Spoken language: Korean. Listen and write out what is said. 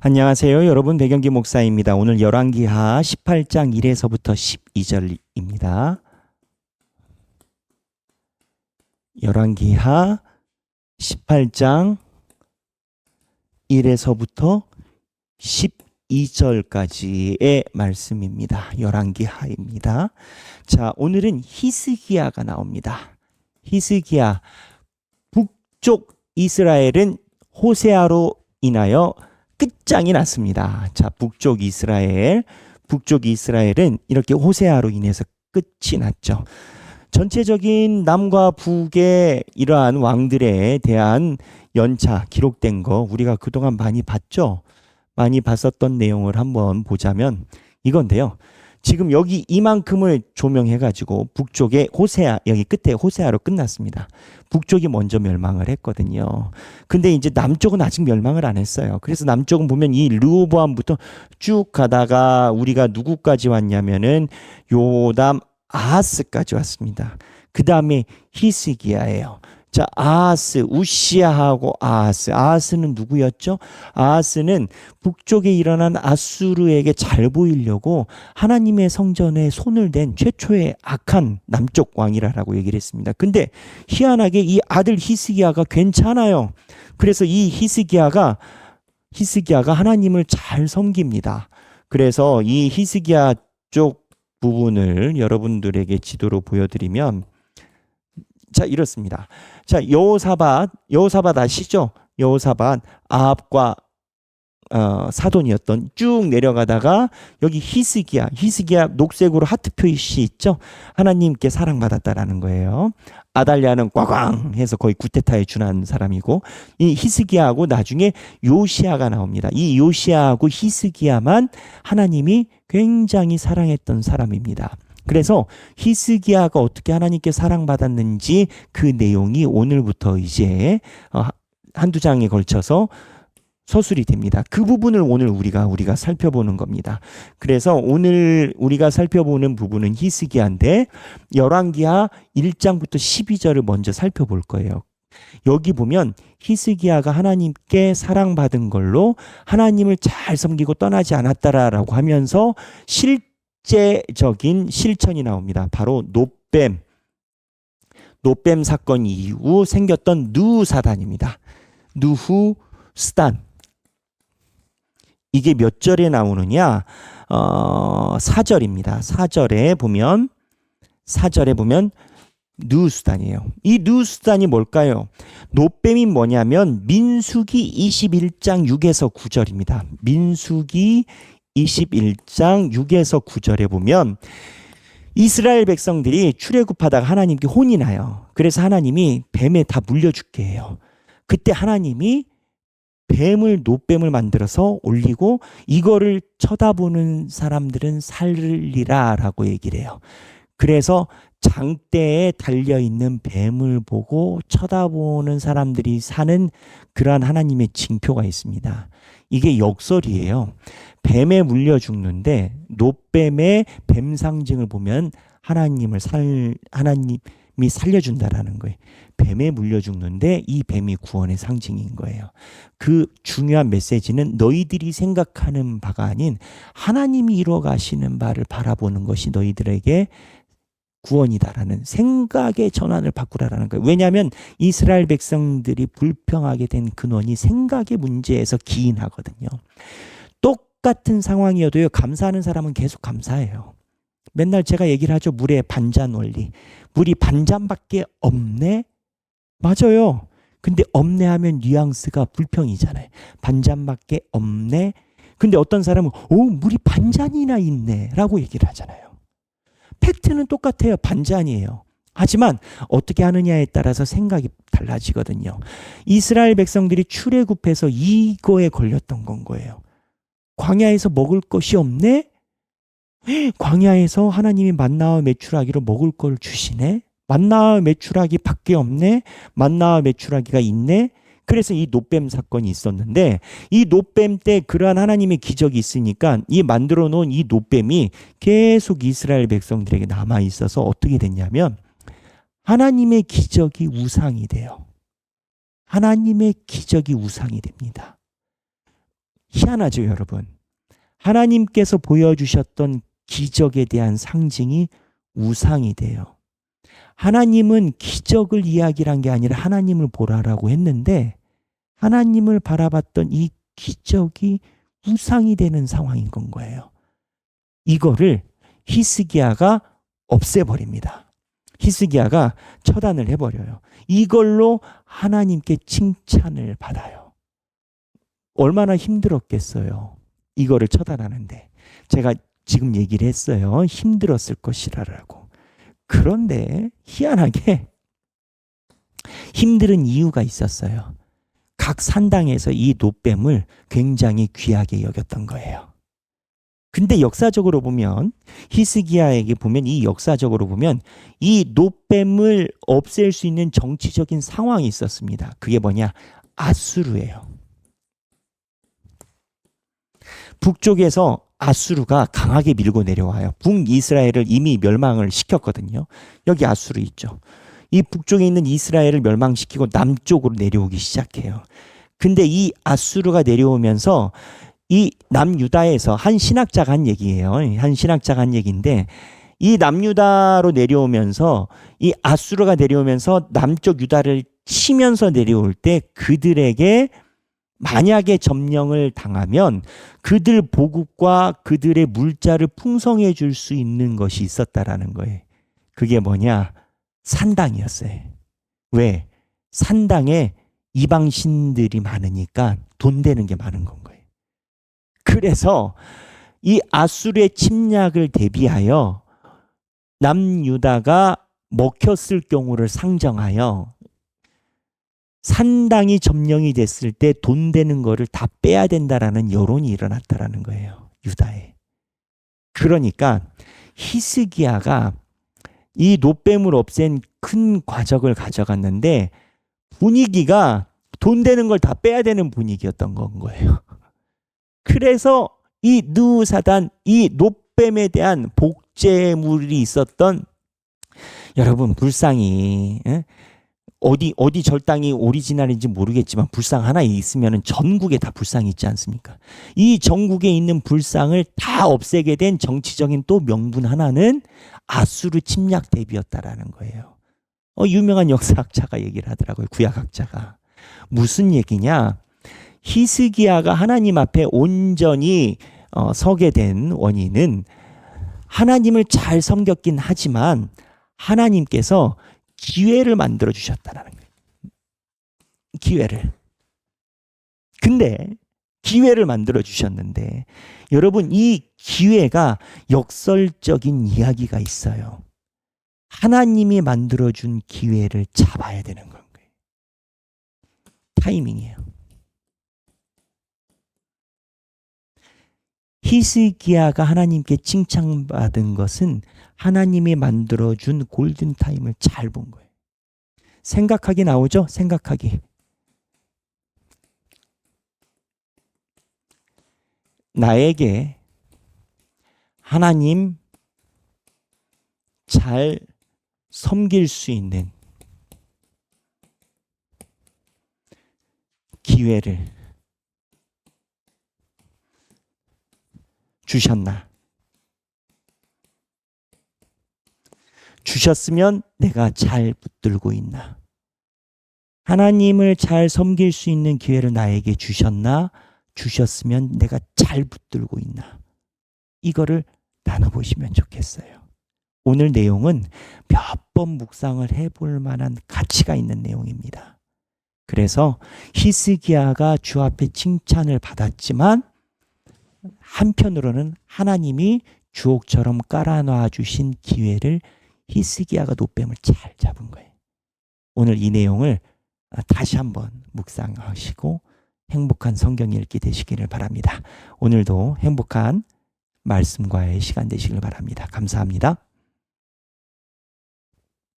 안녕하세요. 여러분 배경기 목사입니다. 오늘 열왕기하 18장 1에서부터 12절입니다. 열왕기하 18장 1에서부터 12절까지의 말씀입니다. 열왕기하입니다. 자, 오늘은 히스기야가 나옵니다. 히스기야, 북쪽 이스라엘은 호세아로 인하여 끝장이 났습니다. 자, 북쪽 이스라엘은 이렇게 호세아로 인해서 끝이 났죠. 전체적인 남과 북의 이러한 왕들에 대한 연차 기록된 거 우리가 그동안 많이 봤죠. 많이 봤었던 내용을 한번 보자면 이건데요. 지금 여기 이만큼을 조명해가지고 북쪽에 호세아, 여기 끝에 호세아로 끝났습니다. 북쪽이 먼저 멸망을 했거든요. 근데 이제 남쪽은 아직 멸망을 안 했어요. 그래서 남쪽은 보면 이 르호보암부터 쭉 가다가 우리가 누구까지 왔냐면은 요담 아하스까지 왔습니다. 그 다음에 히스기야예요. 자, 아하스, 우시아하고 아하스는 누구였죠? 아하스는 북쪽에 일어난 아수르에게 잘 보이려고 하나님의 성전에 손을 댄 최초의 악한 남쪽 왕이라고 얘기를 했습니다. 근데 희한하게 이 아들 히스기야가 괜찮아요. 그래서 이 히스기야가 하나님을 잘 섬깁니다. 그래서 이 히스기야 쪽 부분을 여러분들에게 지도로 보여드리면 자, 이렇습니다. 자, 여호사밧 아시죠? 여호사밧 아합과 사돈이었던 쭉 내려가다가 여기 히스기야 녹색으로 하트 표시 있죠? 하나님께 사랑받았다라는 거예요. 아달랴는 꽝꽝 해서 거의 구테타에 준한 사람이고 이 히스기야하고 나중에 요시야가 나옵니다. 이 요시야하고 히스기야만 하나님이 굉장히 사랑했던 사람입니다. 그래서 히스기야가 어떻게 하나님께 사랑받았는지 그 내용이 오늘부터 이제 한두 장에 걸쳐서 서술이 됩니다. 그 부분을 오늘 우리가 살펴보는 겁니다. 그래서 오늘 우리가 살펴보는 부분은 히스기야인데 열왕기하 1장부터 12절을 먼저 살펴볼 거예요. 여기 보면 히스기야가 하나님께 사랑받은 걸로 하나님을 잘 섬기고 떠나지 않았다라고 하면서 실제적인 실천이 나옵니다. 바로 노뱀 사건 이후 생겼던 누사단입니다. 누후스단. 이게 몇 절에 나오느냐? 4절입니다. 4절에 보면 누수단이에요. 이 누수단이 뭘까요? 노뱀이 뭐냐면 민수기 21장 6에서 9절입니다. 민수기 21장 6에서 9절에 보면 이스라엘 백성들이 출애굽하다가 하나님께 혼이 나요. 그래서 하나님이 뱀에 다 물려 죽게 해요. 그때 하나님이 노뱀을 만들어서 올리고 이거를 쳐다보는 사람들은 살리라 라고 얘기를 해요. 그래서 장대에 달려있는 뱀을 보고 쳐다보는 사람들이 사는 그러한 하나님의 징표가 있습니다. 이게 역설이에요. 뱀에 물려 죽는데 노뱀의 뱀 상징을 보면 하나님이 살려준다라는 거예요. 뱀에 물려 죽는데 이 뱀이 구원의 상징인 거예요. 그 중요한 메시지는 너희들이 생각하는 바가 아닌 하나님이 이루어 가시는 바를 바라보는 것이 너희들에게 구원이다라는 생각의 전환을 바꾸라라는 거예요. 왜냐하면 이스라엘 백성들이 불평하게 된 근원이 생각의 문제에서 기인하거든요. 똑같은 상황이어도요, 감사하는 사람은 계속 감사해요. 맨날 제가 얘기를 하죠. 물의 반잔 원리. 물이 반잔밖에 없네? 맞아요. 근데 없네 하면 뉘앙스가 불평이잖아요. 반잔밖에 없네? 근데 어떤 사람은 물이 반잔이나 있네 라고 얘기를 하잖아요. 팩트는 똑같아요. 반잔이에요. 하지만 어떻게 하느냐에 따라서 생각이 달라지거든요. 이스라엘 백성들이 출애굽해서 이거에 걸렸던 건 거예요. 광야에서 먹을 것이 없네? 광야에서 하나님이 만나와 메추라기로 먹을 걸 주시네? 만나와 메추라기 밖에 없네? 만나와 메추라기가 있네? 그래서 이 노뱀 사건이 있었는데 이 노뱀 때 그러한 하나님의 기적이 있으니까 이 만들어 놓은 이 노뱀이 계속 이스라엘 백성들에게 남아 있어서 어떻게 됐냐면 하나님의 기적이 우상이 돼요. 하나님의 기적이 우상이 됩니다. 희한하죠, 여러분. 하나님께서 보여주셨던 기적에 대한 상징이 우상이 돼요. 하나님은 기적을 이야기한 게 아니라 하나님을 보라라고 했는데 하나님을 바라봤던 이 기적이 우상이 되는 상황인 건 거예요. 이거를 히스기야가 없애버립니다. 히스기야가 처단을 해버려요. 이걸로 하나님께 칭찬을 받아요. 얼마나 힘들었겠어요. 이거를 처단하는데. 제가 지금 얘기를 했어요. 힘들었을 것이라고. 그런데 희한하게 힘든 이유가 있었어요. 각 산당에서 이 놋뱀을 굉장히 귀하게 여겼던 거예요. 근데 역사적으로 보면 히스기야에게 보면 이 역사적으로 보면 이 놋뱀을 없앨 수 있는 정치적인 상황이 있었습니다. 그게 뭐냐? 아수르예요. 북쪽에서 아수르가 강하게 밀고 내려와요. 북이스라엘을 이미 멸망을 시켰거든요. 여기 아수르 있죠. 이 북쪽에 있는 이스라엘을 멸망시키고 남쪽으로 내려오기 시작해요. 근데 이 아수르가 내려오면서 이 남유다에서 한 신학자가 한 얘기예요. 한 신학자가 한 얘기인데 이 남유다로 내려오면서 이 아수르가 내려오면서 남쪽 유다를 치면서 내려올 때 그들에게 만약에 점령을 당하면 그들 보급과 그들의 물자를 풍성해 줄 수 있는 것이 있었다라는 거예요. 그게 뭐냐? 산당이었어요. 왜? 산당에 이방신들이 많으니까 돈 되는 게 많은 건 거예요. 그래서 이 아수르의 침략을 대비하여 남유다가 먹혔을 경우를 상정하여 산당이 점령이 됐을 때 돈 되는 거를 다 빼야 된다라는 여론이 일어났다라는 거예요. 유다에. 그러니까 히스기야가 이 놋뱀을 없앤 큰 과적을 가져갔는데 분위기가 돈 되는 걸 다 빼야 되는 분위기였던 건 거예요. 그래서 이 느후사단, 이 놋뱀에 대한 복제물이 있었던 여러분 불상이 어디 절당이 오리지널인지 모르겠지만 불상 하나 있으면 전국에 다 불상이 있지 않습니까? 이 전국에 있는 불상을 다 없애게 된 정치적인 또 명분 하나는 아수르 침략 대비였다라는 거예요. 유명한 역사학자가 얘기를 하더라고요. 구약학자가. 무슨 얘기냐? 히스기야가 하나님 앞에 온전히 서게 된 원인은 하나님을 잘 섬겼긴 하지만 하나님께서 기회를 만들어 주셨다는 거예요. 기회를. 근데 기회를 만들어 주셨는데 여러분 이 기회가 역설적인 이야기가 있어요. 하나님이 만들어 준 기회를 잡아야 되는 거예요. 타이밍이에요. 히스기야가 하나님께 칭찬받은 것은 하나님이 만들어준 골든타임을 잘 본 거예요. 생각하기 나오죠? 생각하기. 나에게 하나님 잘 섬길 수 있는 기회를 주셨나? 주셨으면 내가 잘 붙들고 있나? 하나님을 잘 섬길 수 있는 기회를 나에게 주셨나? 주셨으면 내가 잘 붙들고 있나? 이거를 나눠보시면 좋겠어요. 오늘 내용은 몇 번 묵상을 해볼 만한 가치가 있는 내용입니다. 그래서 히스기야가 주 앞에 칭찬을 받았지만 한편으로는 하나님이 주옥처럼 깔아놔 주신 기회를 히스기야가 놋뱀을 잘 잡은 거예요. 오늘 이 내용을 다시 한번 묵상하시고 행복한 성경 읽기 되시기를 바랍니다. 오늘도 행복한 말씀과의 시간 되시길 바랍니다. 감사합니다.